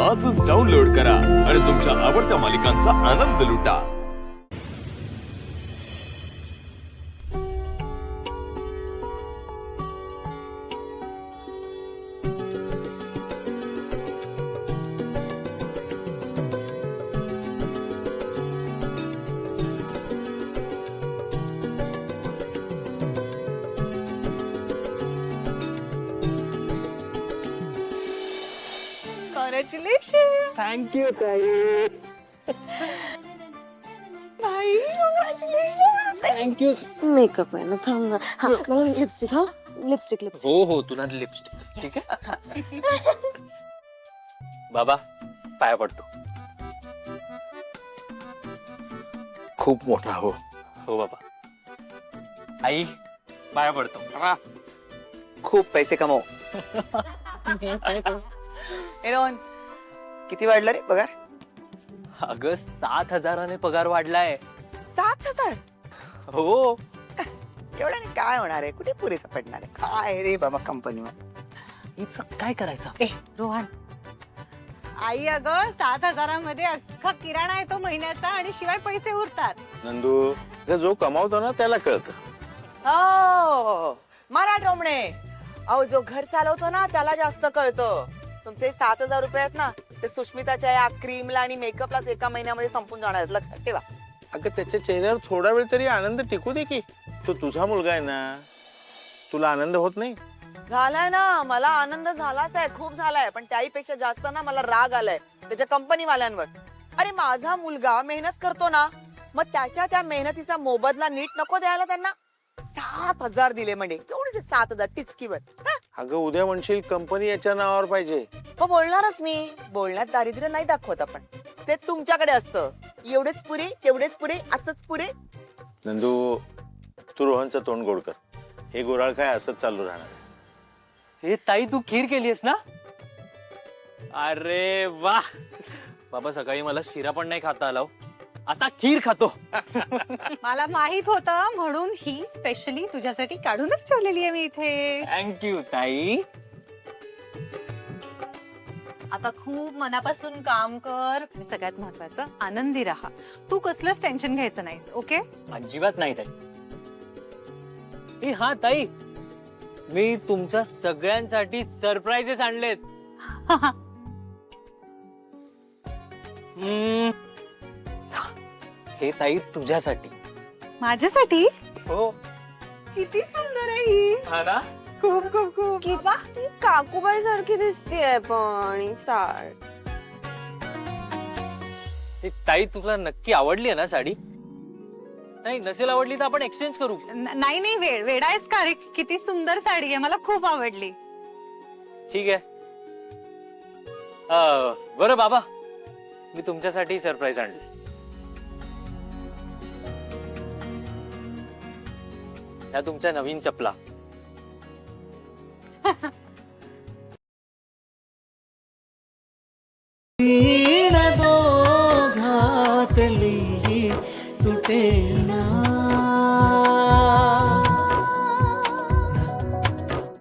आजच डाउनलोड करा आणि तुमच्या आवडत्या मालिकांचा आनंद लुटा। Congratulations. थैंक यू ताई। भाई congratulations. Thank you. मेकअप आहे ना, थांब ना। हा मला लिपस्टिक, हा लिपस्टिक लिपस्टिक। हो हो तुला लिपस्टिक ठीक आहे। बाबा पाया पडतो। खूप मोठा हो। हो बाबा। आई पाया पडतो। खूप पैसे कमव। रोहन किती वाढलं रे पगार? अगं 7,000ने पगार वाढलाय। 7,000? हो एवढ्याने काय होणार आहे? कुठे पुरेसा पडणार आहे? काय रे बाबा कंपनीवर हिचं काय करायचं? ए रोहन, आई अगं 7,000मध्ये अख्खा किराणा येतो महिन्याचा आणि शिवाय पैसे उरतात। नंदू जो कमावतो ना त्याला कळतं। हो मला टोमणे, अहो जो घर चालवतो ना त्याला जास्त कळतं। तुमचे 7,000 रुपये आहेत ना, ते सुष्मिताच्या या क्रीमला आणि मेकअपलाच एका महिन्यामध्ये संपून जाणार आहेत, लक्षात ठेवा। अगं त्याच्या चेहऱ्यावर थोडा वेळ तरी आनंद टिकू दे की। तो तुझा मुलगा आहे ना, तुला आनंद होत नाही? झालाय ना, मला आनंद झालाच आहे, खूप झालाय, पण त्याहीपेक्षा जास्त ना मला राग आलाय त्याच्या कंपनीवाल्यांवर। अरे माझा मुलगा मेहनत करतो ना, मग त्याच्या त्या मेहनतीचा मोबदला नीट नको द्यायला त्यांना? 7,000 दिले म्हणजे एवढेच 7,000 टिचकीवर। अगं उद्या म्हणशील कंपनी याच्या नावावर पाहिजे। हो बोलणारच मी, बोलण्यात दारिद्र्य नाही दाखवत आपण, ते तुमच्याकडे असतं। एवढेच पुरे तेवढेच पुरे असंच पुरे। नंदू तू रोहनचं तोंड गोड कर, हे गोराळ काय असंच चालू राहणार। हे ताई तू खीर केलीस ना? अरे वा बाबा, सकाळी मला शिरा पण नाही खाता आला, आता खीर खातो। मला माहित होतं म्हणून ही स्पेशली तुझ्यासाठी काढूनच ठेवलेली आहे मी इथे। थँक यू ताई। आता खूप मनापासून काम कर आणि सगळ्यात महत्वाचं आनंदी राहा। तू कसलंच टेन्शन घ्यायचं नाहीस, ओके? अजिबात नाही ताई। ए हा ताई, मी तुमच्या सगळ्यांसाठी सरप्राइजेस आणलेत। हे ताई तुझ्यासाठी। माझ्यासाठी? हो किती सुंदर आहे ही। हा ना? खूप खूप खूप। ती काकूबाई सारखी दिसतेय पण ही साड। हे ताई तुला नक्की आवडली आहे ना साडी? नाही नसेल आवडली तर आपण एक्सचेंज करू। नाही नाही, वेडा आहेस का रे? किती सुंदर साडी आहे, मला खूप आवडली। ठीक आहे। बरं बाबा, मी तुमच्यासाठी सरप्राईज आणले। या तुमच्या नवीन चपला। दो घातली तुटे